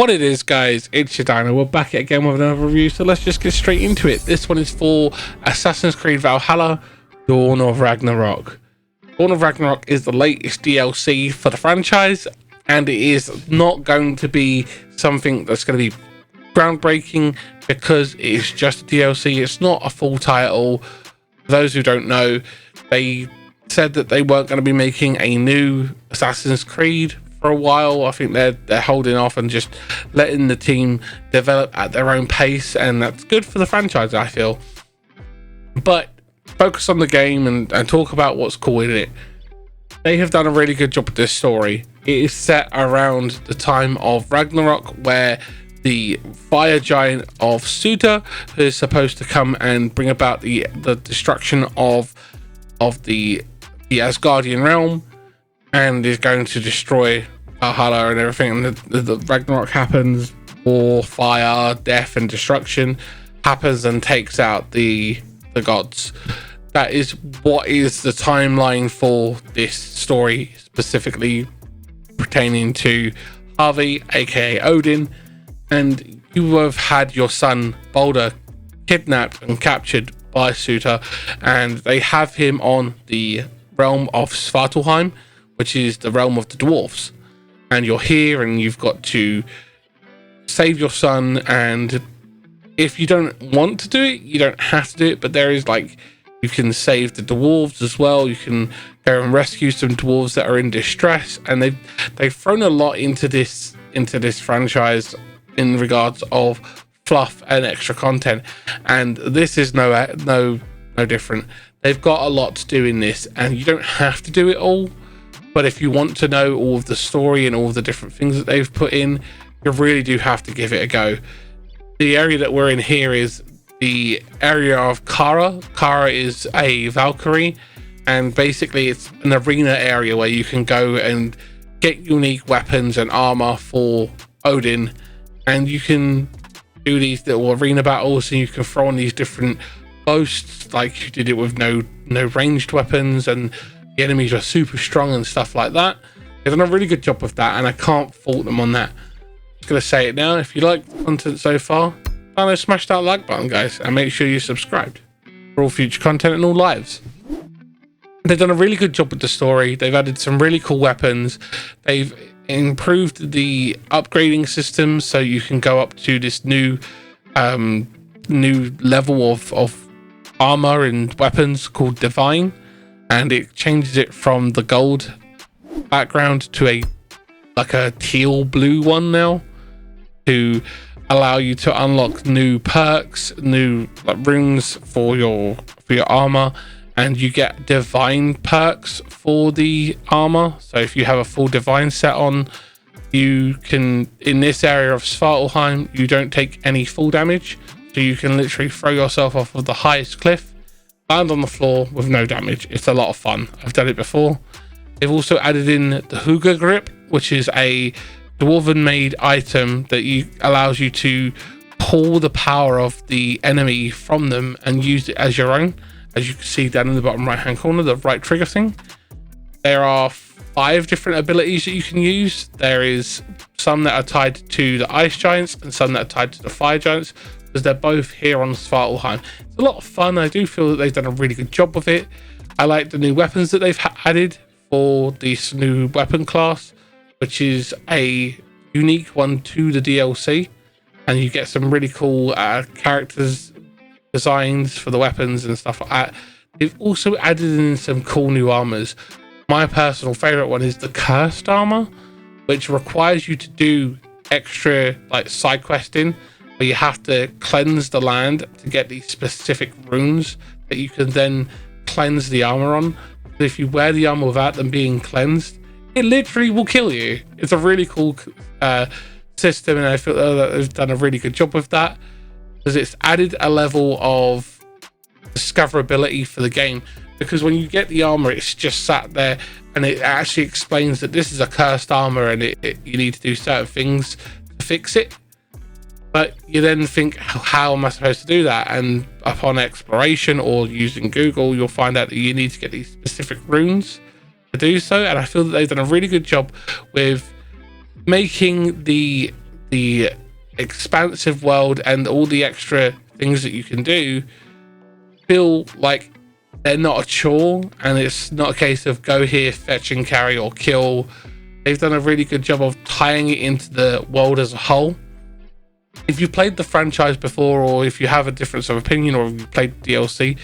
What it is, guys, it's your Dino. We're back again with another review, so let's just get straight into it. This one is for Assassin's Creed Valhalla, Dawn of Ragnarok. Dawn of Ragnarok is the latest DLC for the franchise, and it is not going to be something that's going to be groundbreaking because it's just a DLC. It's not a full title. For those who don't know, they said that they weren't going to be making a new Assassin's Creed for a while. I think they're holding off and just letting the team develop at their own pace, and that's good for the franchise, I feel. But focus on the game and talk about what's cool in it. They have done a really good job with this story. It is set around the time of Ragnarok, where the fire giant of Suda, who is supposed to come and bring about the destruction of the Asgardian realm, and is going to destroy Valhalla and everything. And the Ragnarok happens, war, fire, death, and destruction happens and takes out the gods. That is what is the timeline for this story, specifically pertaining to Harvey, aka Odin. And you have had your son Balder kidnapped and captured by Suda, and they have him on the realm of Svartalheim, which is the realm of the dwarves. And you're here and you've got to save your son, and if you don't want to do it, you don't have to do it, but there is, like, you can save the dwarves as well. You can go and rescue some dwarves that are in distress, and they've thrown a lot into this franchise in regards of fluff and extra content, and this is no different. They've got a lot to do in this, and you don't have to do it all. But if you want to know all of the story and all of the different things that they've put in, you really do have to give it a go. The area that we're in here is the area of Kara. Kara is a Valkyrie, and basically it's an arena area where you can go and get unique weapons and armor for Odin, and you can do these little arena battles, and you can throw on these different ghosts, like you did it with no ranged weapons, and the enemies are super strong and stuff like that. They've done a really good job with that, and I can't fault them on that. I'm just gonna say it now. If you like the content so far, smash that like button, guys, and make sure you're subscribed for all future content and all lives. They've done a really good job with the story. They've added some really cool weapons. They've improved the upgrading system, so you can go up to this new level of armor and weapons called Divine, and it changes it from the gold background to a teal blue one now, to allow you to unlock new perks, new runes for your armor, and you get divine perks for the armor. So if you have a full divine set on, you can, in this area of Svartalheim, you don't take any full damage, so you can literally throw yourself off of the highest cliff, land on the floor with no damage. It's a lot of fun. I've done it before. They've also added in the Huga grip, which is a dwarven made item that allows you to pull the power of the enemy from them and use it as your own. As you can see down in the bottom right hand corner, the right trigger thing, there are 5 different abilities that you can use. There is some that are tied to the ice giants and some that are tied to the fire giants, because they're both here on Svartalheim. It's a lot of fun. I do feel that they've done a really good job with it. I like the new weapons that they've added for this new weapon class, which is a unique one to the DLC, and you get some really cool characters designs for the weapons and stuff like that. They've also added in some cool new armors. My personal favorite one is the cursed armor, which requires you to do extra side questing, where you have to cleanse the land to get these specific runes that you can then cleanse the armor on. But if you wear the armor without them being cleansed, it literally will kill you. It's a really cool system, and I feel that they've done a really good job with that, because it's added a level of discoverability for the game. Because when you get the armor, it's just sat there, and it actually explains that this is a cursed armor, and you need to do certain things to fix it. But you then think, how am I supposed to do that? And upon exploration or using Google, you'll find out that you need to get these specific runes to do so. And I feel that they've done a really good job with making the the expansive world and all the extra things that you can do feel like they're not a chore, and it's not a case of go here, fetch and carry or kill. They've done a really good job of tying it into the world as a whole. If you've played the franchise before, or if you have a difference of opinion, or if you've played DLC,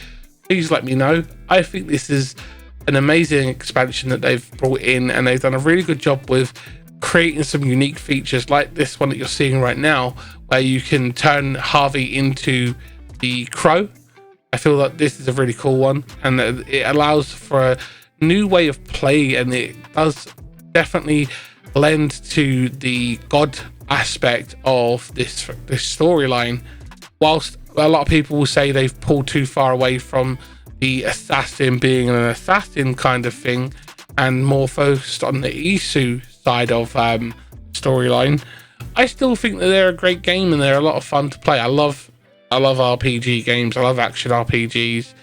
please let me know. I think this is an amazing expansion that they've brought in, and they've done a really good job with creating some unique features like this one that you're seeing right now, where you can turn Harvey into the crow. I feel like this is a really cool one, and it allows for a new way of play, and it does definitely lend to the god aspect of this storyline. Whilst a lot of people will say they've pulled too far away from the assassin being an assassin kind of thing and more focused on the Isu side of storyline, I still think that they're a great game and they're a lot of fun to play. I love RPG games. I love action RPGs.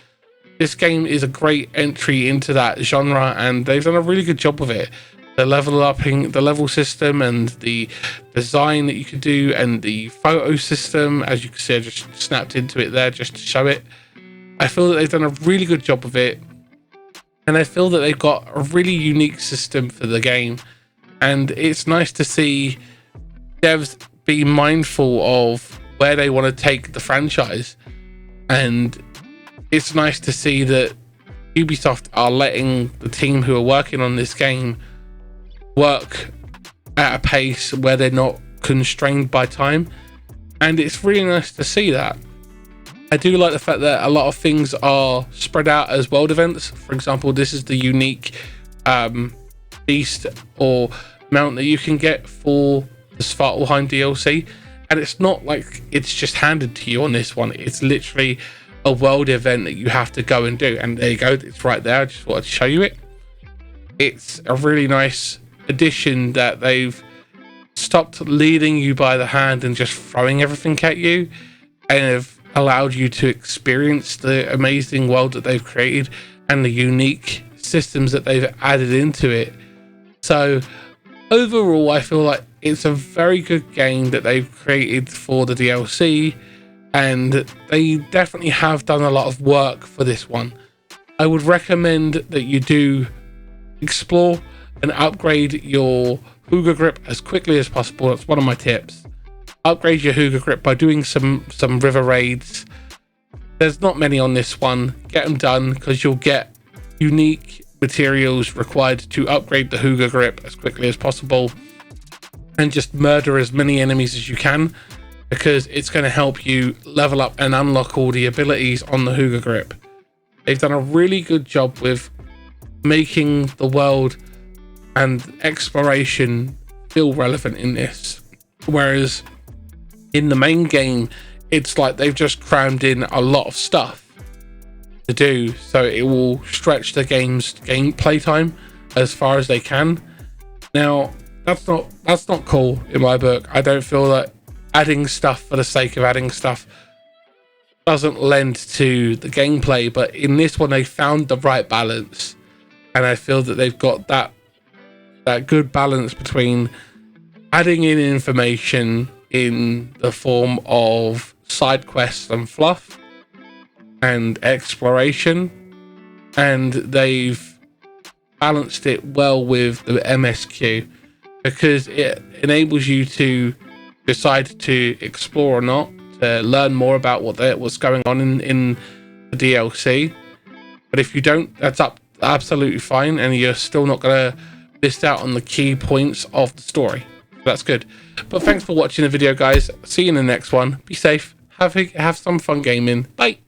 This game is a great entry into that genre, and they've done a really good job with it. The level system and the design that you can do, and the photo system, as you can see, I just snapped into it there just to show it. I feel that they've done a really good job of it, and I feel that they've got a really unique system for the game, and it's nice to see devs be mindful of where they want to take the franchise. And it's nice to see that Ubisoft are letting the team who are working on this game work at a pace where they're not constrained by time, and it's really nice to see that. I do like the fact that a lot of things are spread out as world events. For example, this is the unique beast or mount that you can get for the Svartalheim DLC, and it's not like it's just handed to you on this one. It's literally a world event that you have to go and do, and there you go, it's right there. I just wanted to show you it. It's a really nice addition that they've stopped leading you by the hand and just throwing everything at you, and have allowed you to experience the amazing world that they've created and the unique systems that they've added into it. So overall, I feel like it's a very good game that they've created for the DLC, and they definitely have done a lot of work for this one. I would recommend that you do explore and upgrade your Hooga grip as quickly as possible. That's one of my tips. Upgrade your Hooga grip by doing some river raids. There's not many on this one. Get them done, because you'll get unique materials required to upgrade the Hooga grip as quickly as possible, and just murder as many enemies as you can, because it's going to help you level up and unlock all the abilities on the Hooga grip. They've done a really good job with making the world and exploration feel relevant in this, whereas in the main game it's like they've just crammed in a lot of stuff to do, so it will stretch the game's gameplay time as far as they can. Now that's not cool in my book. I don't feel that adding stuff for the sake of adding stuff doesn't lend to the gameplay, but in this one they found the right balance, and I feel that they've got that good balance between adding in information in the form of side quests and fluff and exploration, and they've balanced it well with the MSQ, because it enables you to decide to explore or not, to learn more about what's going on in the DLC. But if you don't, that's absolutely fine, and you're still not gonna miss out on the key points of the story. That's good. But thanks for watching the video, guys. See you in the next one. Be safe. Have some fun gaming. Bye.